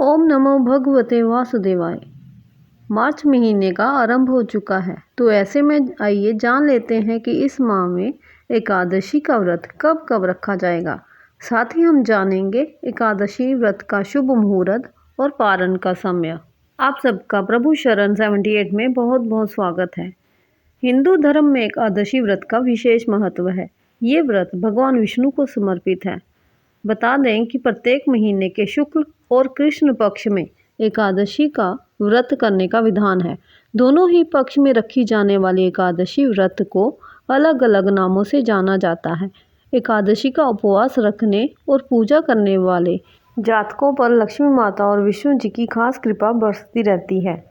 ओम नमो भगवते वासुदेवाय। मार्च महीने का आरंभ हो चुका है, तो ऐसे में आइए जान लेते हैं कि इस माह में एकादशी का व्रत कब कब रखा जाएगा। साथ ही हम जानेंगे एकादशी व्रत का शुभ मुहूर्त और पारण का समय। आप सबका प्रभु शरण 78 में बहुत बहुत स्वागत है। हिंदू धर्म में एकादशी व्रत का विशेष महत्व है। ये व्रत भगवान विष्णु को समर्पित है। बता दें कि प्रत्येक महीने के शुक्ल और कृष्ण पक्ष में एकादशी का व्रत करने का विधान है। दोनों ही पक्ष में रखी जाने वाली एकादशी व्रत को अलग अलग नामों से जाना जाता है। एकादशी का उपवास रखने और पूजा करने वाले जातकों पर लक्ष्मी माता और विष्णु जी की खास कृपा बरसती रहती है।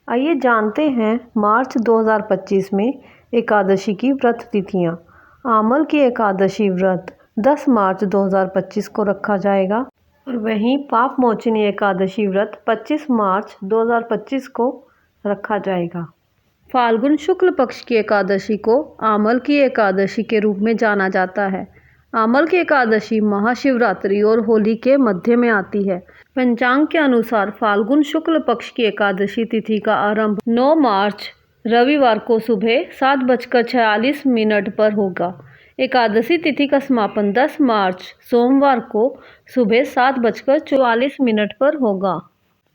आइए जानते हैं मार्च 2025 में एकादशी की व्रत तिथियाँ। आमल की एकादशी व्रत 10 मार्च 2025 को रखा जाएगा और वहीं पाप मोचनी एकादशी व्रत 25 मार्च 2025 को रखा जाएगा। फाल्गुन शुक्ल पक्ष की एकादशी को आमल की एकादशी के रूप में जाना जाता है। आमल की एकादशी महाशिवरात्रि और होली के मध्य में आती है। पंचांग के अनुसार फाल्गुन शुक्ल पक्ष की एकादशी तिथि का आरंभ 9 मार्च रविवार को सुबह 7:46 पर होगा। एकादशी तिथि का समापन 10 मार्च सोमवार को सुबह 7:44 पर होगा।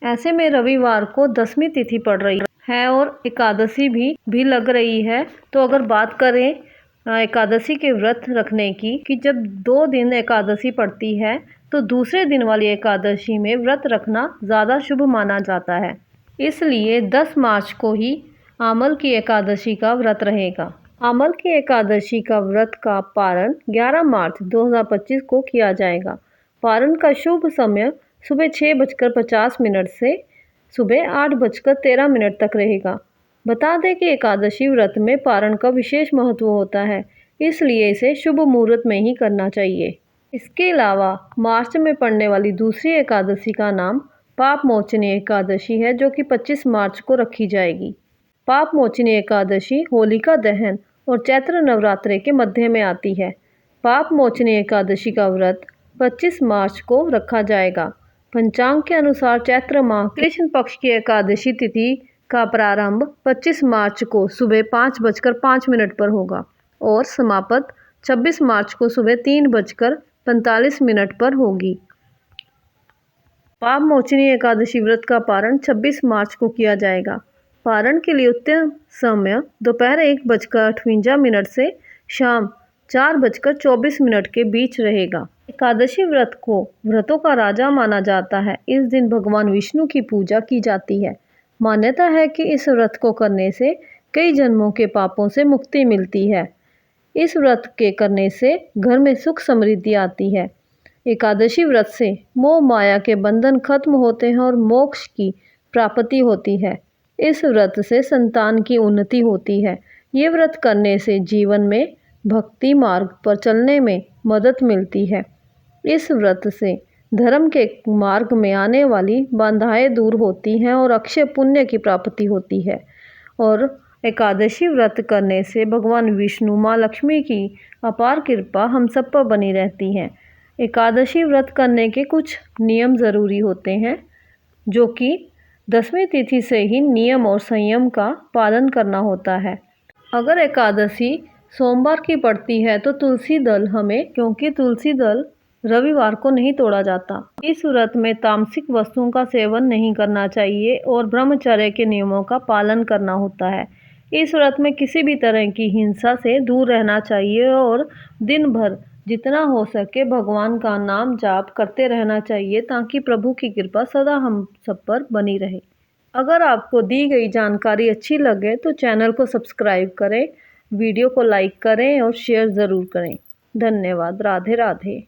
ऐसे में रविवार को 10वीं तिथि पड़ रही है और एकादशी भी लग रही है। तो अगर बात करें एकादशी के व्रत रखने की कि जब 2 दिन एकादशी पड़ती है तो दूसरे दिन वाली एकादशी में व्रत रखना ज़्यादा शुभ माना जाता है। इसलिए 10 मार्च को ही आमल की एकादशी का व्रत रहेगा। आमल की एकादशी का व्रत का पारण 11 मार्च 2025 को किया जाएगा। पारण का शुभ समय सुबह 6:50 से सुबह 8:13 तक रहेगा। बता दें कि एकादशी व्रत में पारण का विशेष महत्व होता है, इसलिए इसे शुभ मुहूर्त में ही करना चाहिए। इसके अलावा मार्च में पड़ने वाली दूसरी एकादशी का नाम पाप मोचनी एकादशी है, जो कि 25 मार्च को रखी जाएगी। पाप मोचनी एकादशी होलिका दहन और चैत्र नवरात्रे के मध्य में आती है। पाप मोचनी एकादशी का व्रत 25 मार्च को रखा जाएगा। पंचांग के अनुसार चैत्र माह कृष्ण पक्ष की एकादशी तिथि का प्रारंभ 25 मार्च को सुबह 5:05 पर होगा और समाप्त 26 मार्च को सुबह 3:45 पर होगी। पाप मोचनी एकादशी व्रत का पारण 26 मार्च को किया जाएगा। पारण के लिए उत्तम समय दोपहर 1:58 से शाम 4:24 के बीच रहेगा। एकादशी व्रत को व्रतों का राजा माना जाता है। इस दिन भगवान विष्णु की पूजा की जाती है। मान्यता है कि इस व्रत को करने से कई जन्मों के पापों से मुक्ति मिलती है। इस व्रत के करने से घर में सुख समृद्धि आती है। एकादशी व्रत से मोह माया के बंधन खत्म होते हैं और मोक्ष की प्राप्ति होती है। इस व्रत से संतान की उन्नति होती है। ये व्रत करने से जीवन में भक्ति मार्ग पर चलने में मदद मिलती है। इस व्रत से धर्म के मार्ग में आने वाली बाधाएं दूर होती हैं और अक्षय पुण्य की प्राप्ति होती है। और एकादशी व्रत करने से भगवान विष्णु माँ लक्ष्मी की अपार कृपा हम सब पर बनी रहती है। एकादशी व्रत करने के कुछ नियम ज़रूरी होते हैं, जो कि 10वीं तिथि से ही नियम और संयम का पालन करना होता है। अगर एकादशी सोमवार की पड़ती है तो तुलसी दल क्योंकि तुलसी दल रविवार को नहीं तोड़ा जाता। इस व्रत में तामसिक वस्तुओं का सेवन नहीं करना चाहिए और ब्रह्मचर्य के नियमों का पालन करना होता है। इस व्रत में किसी भी तरह की हिंसा से दूर रहना चाहिए और दिन भर जितना हो सके भगवान का नाम जाप करते रहना चाहिए, ताकि प्रभु की कृपा सदा हम सब पर बनी रहे। अगर आपको दी गई जानकारी अच्छी लगे तो चैनल को सब्सक्राइब करें, वीडियो को लाइक करें और शेयर ज़रूर करें। धन्यवाद। राधे राधे।